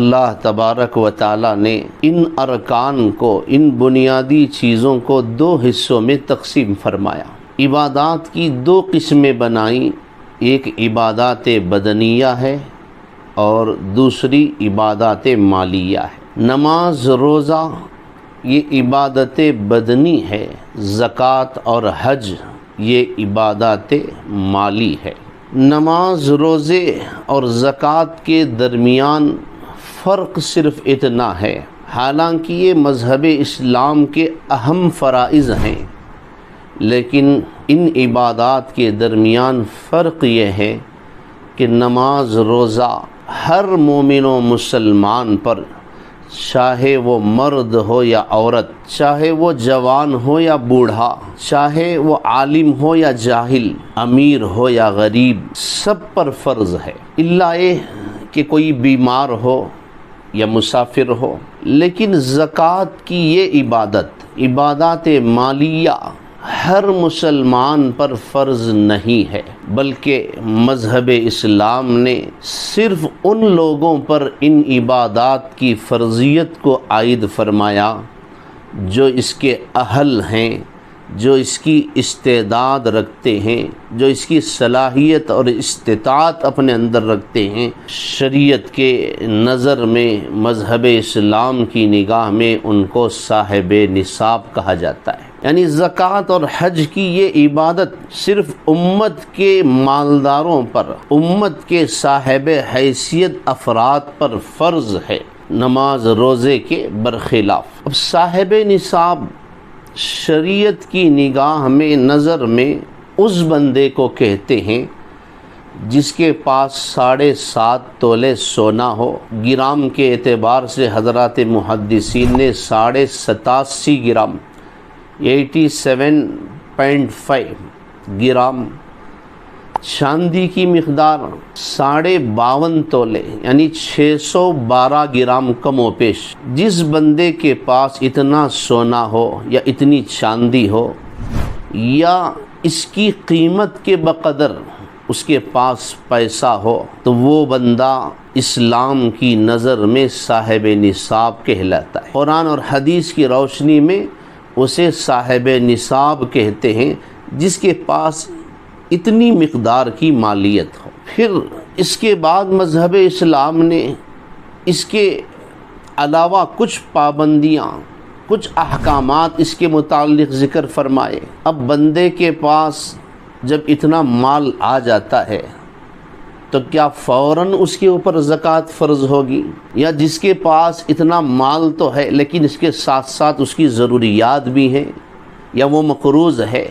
اللہ تبارک و تعالی نے ان ارکان کو، ان بنیادی چیزوں کو دو حصوں میں تقسیم فرمایا۔ عبادات کی دو قسمیں بنائیں، ایک عبادات بدنیہ ہے اور دوسری عبادات مالیہ ہے۔ نماز، روزہ یہ عبادت بدنی ہے، زکوٰۃ اور حج یہ عبادات مالی ہے۔ نماز، روزے اور زکوٰۃ کے درمیان فرق صرف اتنا ہے، حالانکہ یہ مذہب اسلام کے اہم فرائض ہیں، لیکن ان عبادات کے درمیان فرق یہ ہے کہ نماز، روزہ ہر مومن و مسلمان پر، چاہے وہ مرد ہو یا عورت، چاہے وہ جوان ہو یا بوڑھا، چاہے وہ عالم ہو یا جاہل، امیر ہو یا غریب، سب پر فرض ہے، الا یہ کہ کوئی بیمار ہو یا مسافر ہو۔ لیکن زکوٰۃ کی یہ عبادات مالیہ ہر مسلمان پر فرض نہیں ہے، بلکہ مذہب اسلام نے صرف ان لوگوں پر ان عبادات کی فرضیت کو عائد فرمایا جو اس کے اہل ہیں، جو اس کی استعداد رکھتے ہیں، جو اس کی صلاحیت اور استطاعت اپنے اندر رکھتے ہیں۔ شریعت کے نظر میں، مذہب اسلام کی نگاہ میں ان کو صاحب نصاب کہا جاتا ہے۔ یعنی زکوٰۃ اور حج کی یہ عبادت صرف امت کے مالداروں پر، امت کے صاحب حیثیت افراد پر فرض ہے، نماز روزے کے برخلاف۔ اب صاحب نصاب شریعت کی نگاہ میں، نظر میں اس بندے کو کہتے ہیں جس کے پاس 7.5 تولے سونا ہو۔ گرام کے اعتبار سے حضرات محدثین نے 87.5 گرام 87.5 گرام چاندی کی مقدار 52.5 تولے یعنی 612 گرام کم و بیش۔ جس بندے کے پاس اتنا سونا ہو یا اتنی چاندی ہو یا اس کی قیمت کے بقدر اس کے پاس پیسہ ہو، تو وہ بندہ اسلام کی نظر میں صاحب نصاب کہلاتا ہے۔ قرآن اور حدیث کی روشنی میں اسے صاحب نصاب کہتے ہیں جس کے پاس اتنی مقدار کی مالیت ہو۔ پھر اس کے بعد مذہب اسلام نے اس کے علاوہ کچھ پابندیاں، کچھ احکامات اس کے متعلق ذکر فرمائے۔ اب بندے کے پاس جب اتنا مال آ جاتا ہے تو کیا فوراً اس کے اوپر زکوٰۃ فرض ہوگی؟ یا جس کے پاس اتنا مال تو ہے لیکن اس کے ساتھ ساتھ اس کی ضروریات بھی ہیں یا وہ مقروض ہے،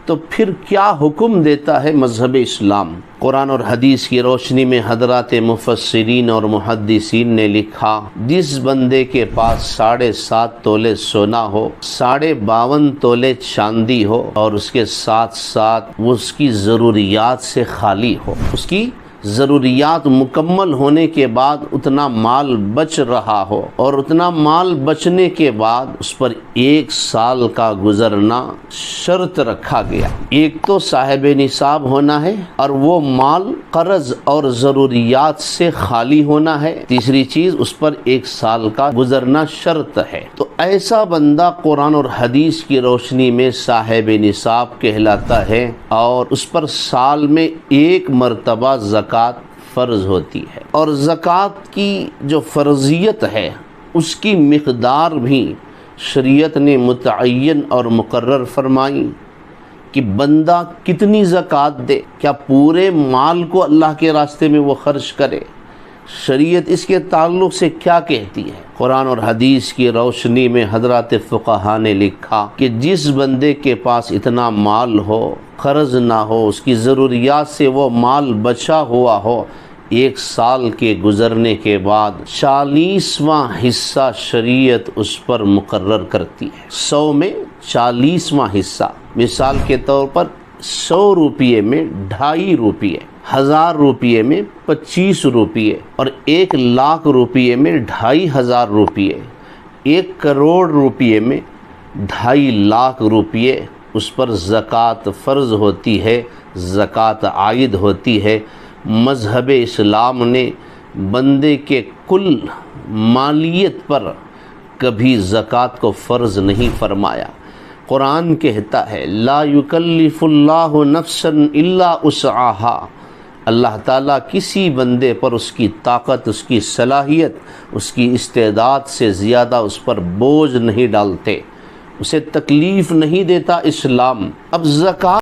تو پھر کیا حکم دیتا ہے مذہب اسلام؟ قرآن اور حدیث کی روشنی میں حضرات مفسرین اور محدثین نے لکھا، جس بندے کے پاس 7.5 تولے سونا ہو، 52.5 تولے چاندی ہو اور اس کے ساتھ ساتھ وہ اس کی ضروریات سے خالی ہو، اس کی ضروریات مکمل ہونے کے بعد اتنا مال بچ رہا ہو، اور اتنا مال بچنے کے بعد اس پر 1 سال کا گزرنا شرط رکھا گیا۔ ایک تو صاحب نصاب ہونا ہے، اور وہ مال قرض اور ضروریات سے خالی ہونا ہے۔ تیسری چیز، اس پر 1 سال کا گزرنا شرط ہے۔ تو ایسا بندہ قرآن اور حدیث کی روشنی میں صاحب نصاب کہلاتا ہے، اور اس پر سال میں 1 مرتبہ زکوٰۃ فرض ہوتی ہے۔ اور زکوٰۃ کی جو فرضیت ہے اس کی مقدار بھی شریعت نے متعین اور مقرر فرمائی کہ بندہ کتنی زکوٰۃ دے، کیا پورے مال کو اللہ کے راستے میں وہ خرچ کرے؟ شریعت اس کے تعلق سے کیا کہتی ہے؟ قرآن اور حدیث کی روشنی میں حضرات فقہا نے لکھا کہ جس بندے کے پاس اتنا مال ہو، قرض نہ ہو، اس کی ضروریات سے وہ مال بچا ہوا ہو، 1 سال کے گزرنے کے بعد 40واں حصہ شریعت اس پر مقرر کرتی ہے۔ 100 میں 40واں حصہ، مثال کے طور پر 100 روپیے میں 2.5 روپیے، 1000 روپیے میں 25 روپیے، اور 1 لاکھ روپیے میں 2500 روپیے، 1 کروڑ روپیے میں 2.5 لاکھ روپیے اس پر زکوٰۃ فرض ہوتی ہے، زکوٰۃ عائد ہوتی ہے۔ مذہب اسلام نے بندے کے کل مالیت پر کبھی زکوٰۃ کو فرض نہیں فرمایا۔ قرآن کہتا ہے لا یکلف اللہ نفسا الا وسعها، اللہ تعالیٰ کسی بندے پر اس کی طاقت، اس کی صلاحیت، اس کی استعداد سے زیادہ اس پر بوجھ نہیں ڈالتے، اسے تکلیف نہیں دیتا اسلام۔ اب زکوٰۃ